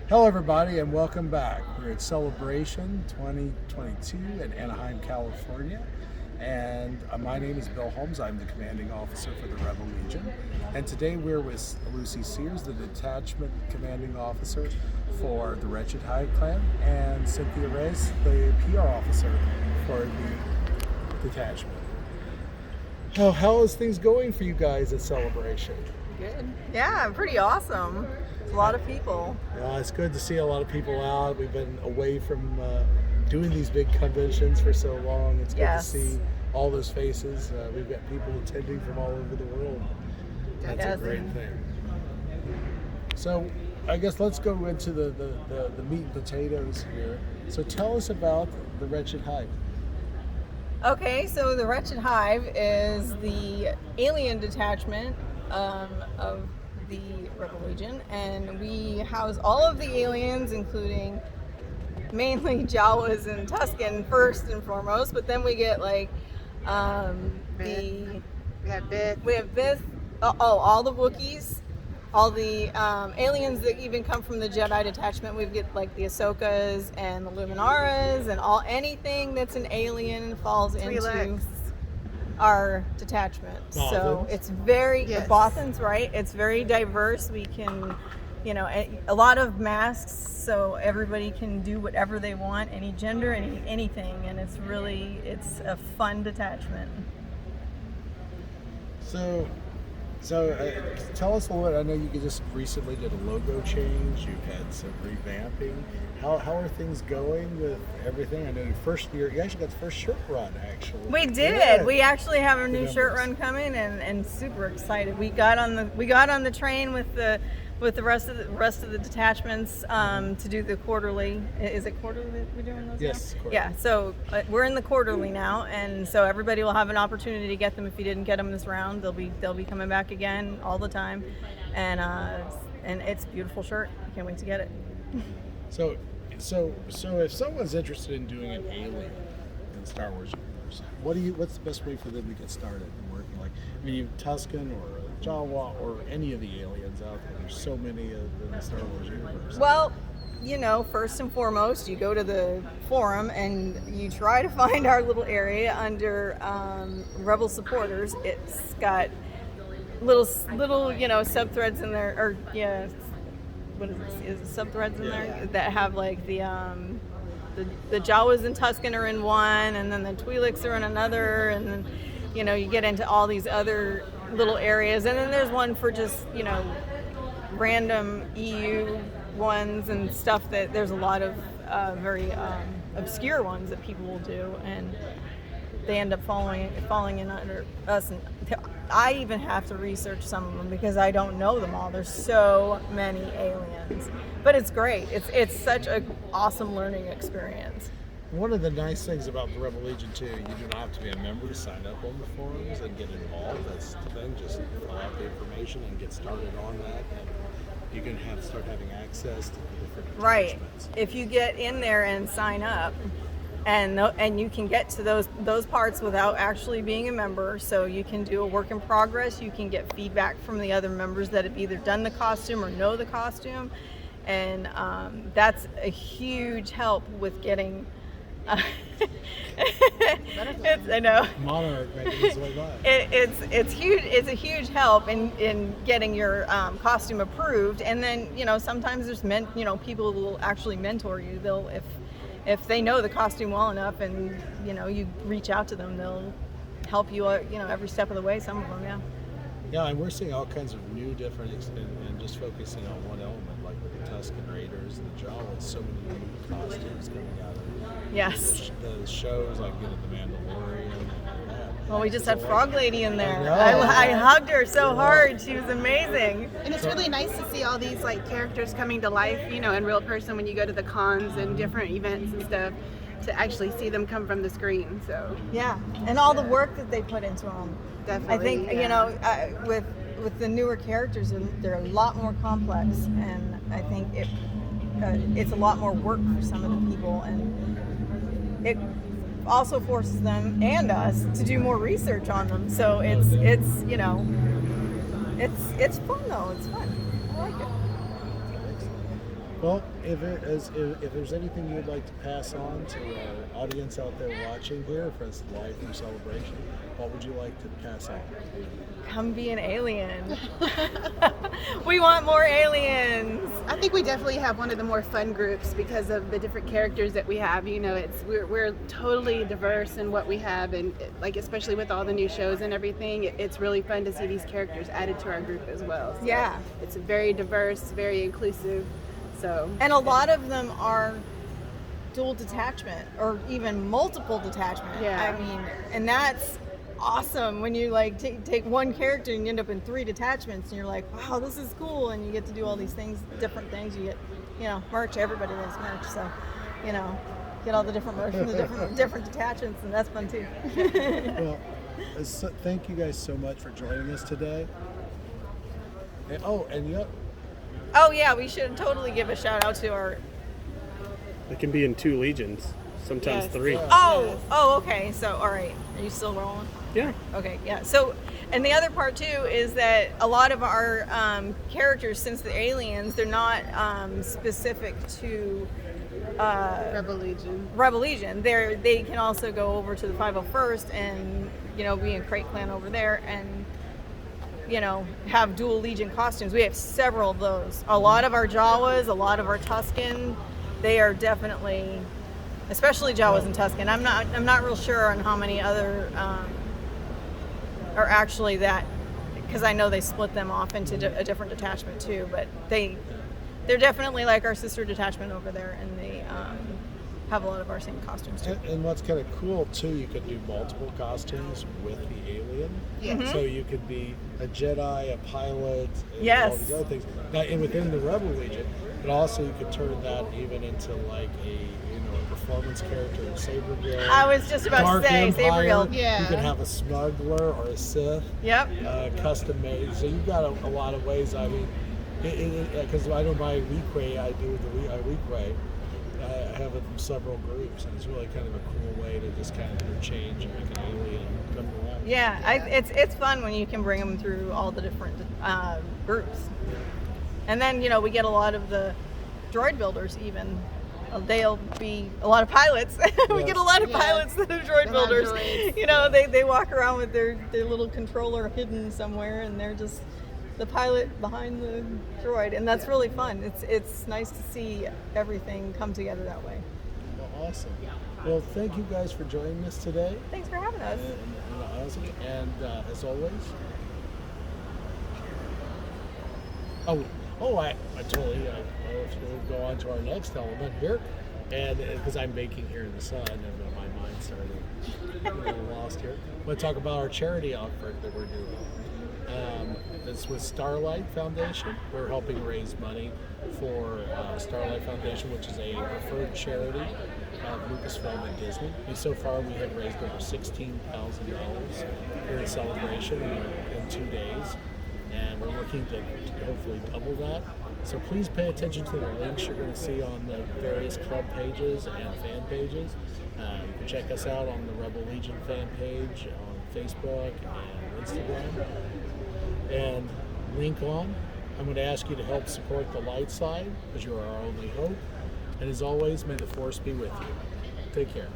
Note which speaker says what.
Speaker 1: Hello, everybody, and welcome back. We're at Celebration 2022 in Anaheim, California. And my name is Bill Holmes. I'm the commanding officer for the Rebel Legion. And today we're with Lucy Sears, the detachment commanding officer for the Wretched Hive clan, and Cynthia Reyes, the PR officer for the detachment. How is things going for you guys at Celebration?
Speaker 2: Good. Yeah, pretty awesome. It's a lot of people.
Speaker 1: Yeah, it's good to see a lot of people out. We've been away from doing these big conventions for so long. It's good to see all those faces. We've got people attending from all over the world. That's a great thing. So I guess let's go into the meat and potatoes here. So tell us about the Wretched Hive.
Speaker 2: Okay, so the Wretched Hive is the alien detachment of the Rebel Legion, and we house all of the aliens, including mainly Jawas and Tusken first and foremost, but then we get like we have Bith, all the Wookiees, all the aliens that even come from the Jedi detachment. We get like the Ahsokas and the Luminaras and anything that's an alien falls into our detachment.
Speaker 1: Bothans.
Speaker 2: So it's very Bothans, right? It's very diverse. We can, a lot of masks, so everybody can do whatever they want, any gender, anything, and it's a fun detachment.
Speaker 1: So tell us a little bit. I know you just recently did a logo change. You've had some revamping. How are things going with everything? I know you actually got the first shirt run, actually.
Speaker 2: We did. Yeah. We actually have a new shirt run coming, and super excited. We got on the train with the rest of the detachments to do the quarterly. Is it quarterly that we're doing those?
Speaker 1: Yes.
Speaker 2: Now? Yeah. So we're in the quarterly now, and so everybody will have an opportunity to get them. If you didn't get them this round, they'll be coming back again all the time, and it's a beautiful shirt. I can't wait to get it.
Speaker 1: So if someone's interested in doing an alien in the Star Wars universe, what's the best way for them to get started in working? Like, Tusken or Jawa or any of the aliens out there. There's so many in the Star Wars universe.
Speaker 2: Well, first and foremost, you go to the forum and you try to find our little area under Rebel supporters. It's got little subthreads in there, or what is this? Is it subthreads in there that have like the Jawas and Tusken are in one, and then the Twi'leks are in another, and then you get into all these other little areas, and then there's one for just random EU ones and stuff. That there's a lot of very obscure ones that people will do, and they end up falling in under us. And I even have to research some of them because I don't know them all. There's so many aliens, but it's great. It's such an awesome learning experience.
Speaker 1: One of the nice things about the Rebel Legion too, you do not have to be a member to sign up on the forums and get involved. That's the thing. Just fill out the information and get started on that, and you can start having access to the different attachments.
Speaker 2: Right. If you get in there and sign up, and you can get to those parts without actually being a member, so you can do a work in progress. You can get feedback from the other members that have either done the costume or know the costume, and that's a huge help with getting. I know.
Speaker 1: Monarch making his way by.
Speaker 2: It's huge. It's a huge help in getting your costume approved, and then sometimes there's people who will actually mentor you. They'll if they know the costume well enough, and you reach out to them, they'll help you every step of the way. Some of them,
Speaker 1: Yeah, and we're seeing all kinds of new, different, and just focusing on one element, like with the Tusken Raiders and the Jawas. So many new costumes coming out of
Speaker 2: yes.
Speaker 1: The shows, like the Mandalorian.
Speaker 2: Well, we just had Frog Lady in there. I hugged her so hard. She was amazing.
Speaker 3: And it's really nice to see all these characters coming to life, in real person when you go to the cons and different events and stuff, to actually see them come from the screen. So
Speaker 2: yeah, and all the work that they put into them.
Speaker 3: Definitely.
Speaker 2: I think with the newer characters, they're a lot more complex, and I think it's a lot more work for some of the people, and it also forces them and us to do more research on them. So it's fun though. It's fun. I like it.
Speaker 1: Well, if there's anything you'd like to pass on to our audience out there watching here for this live through celebration, what would you like to pass on?
Speaker 2: Come be an alien. We want more aliens.
Speaker 3: I think we definitely have one of the more fun groups because of the different characters that we have. You know, we're totally diverse in what we have, and like especially with all the new shows and everything, it's really fun to see these characters added to our group as well. So
Speaker 2: Yeah.
Speaker 3: it's very diverse, very inclusive. So
Speaker 2: And a lot of them are dual detachment or even multiple detachment.
Speaker 3: Yeah.
Speaker 2: I mean, and that's awesome when you like take one character and you end up in 3 detachments and you're like, wow, this is cool. And you get to do all these things, different things. You get, merch. Everybody loves merch. So, get all the different merch from the different detachments, and that's fun too.
Speaker 1: Well, thank you guys so much for joining us today. And
Speaker 2: Oh yeah, we should totally give a shout out to our.
Speaker 4: It can be in 2 legions, sometimes
Speaker 3: Yes.
Speaker 4: 3.
Speaker 2: Oh, okay. So, all right. Are you still rolling?
Speaker 4: Yeah.
Speaker 2: Okay, yeah. So, and the other part too is that a lot of our characters, since the aliens, they're not specific to
Speaker 3: Rebel Legion.
Speaker 2: Rebel Legion. They can also go over to the 501st and be in Crate Clan over there and have dual Legion costumes. We have several of those. A lot of our Jawas, a lot of our Tusken, they are definitely, especially Jawas and Tusken. I'm not real sure on how many other are actually that, because I know they split them off into a different detachment too. But they're definitely like our sister detachment over there, and they have a lot of our same costumes too.
Speaker 1: And what's kind of cool too, you could do multiple costumes with the alien.
Speaker 3: Yeah.
Speaker 1: So you could be a Jedi, a pilot, and
Speaker 2: Yes.
Speaker 1: all these other things. Now, and within the Rebel Legion, but also you could turn that even into like a performance character in Saber Guild.
Speaker 2: I was just about
Speaker 1: Dark
Speaker 2: to say
Speaker 1: Empire,
Speaker 2: Saber Guild.
Speaker 3: Yeah.
Speaker 1: You could have a smuggler or a Sith.
Speaker 2: Yep.
Speaker 1: Custom made. So you've got a lot of ways. I mean, because I know my weequay I do the weequay. I have it from several groups, and it's really kind of a cool way to just kind of interchange and make an alien come around.
Speaker 2: Yeah, it's fun when you can bring them through all the different groups. And then, we get a lot of the droid builders even. They'll be a lot of pilots. We get a lot of
Speaker 3: Yes.
Speaker 2: pilots that are droid
Speaker 3: A lot of
Speaker 2: builders.
Speaker 3: droids.
Speaker 2: They walk around with their little controller hidden somewhere, and they're just the pilot behind the droid, and that's really fun. It's nice to see everything come together that way.
Speaker 1: Well, awesome. Well, thank you guys for joining us today.
Speaker 2: Thanks for having us.
Speaker 1: And as always. I totally. We'll go on to our next element here, and because I'm baking here in the sun, and my mind started a little lost here. I'm going to talk about our charity effort that we're doing. It's with Starlight Foundation. We're helping raise money for Starlight Foundation, which is a preferred charity of Lucasfilm and Disney. And so far, we have raised over $16,000 here in celebration in 2 days, and we're looking to hopefully double that. So please pay attention to the links you're going to see on the various club pages and fan pages. You can check us out on the Rebel Legion fan page on Facebook and Instagram. And link on. I'm going to ask you to help support the light side, because you are our only hope. And as always, may the Force be with you. Take care.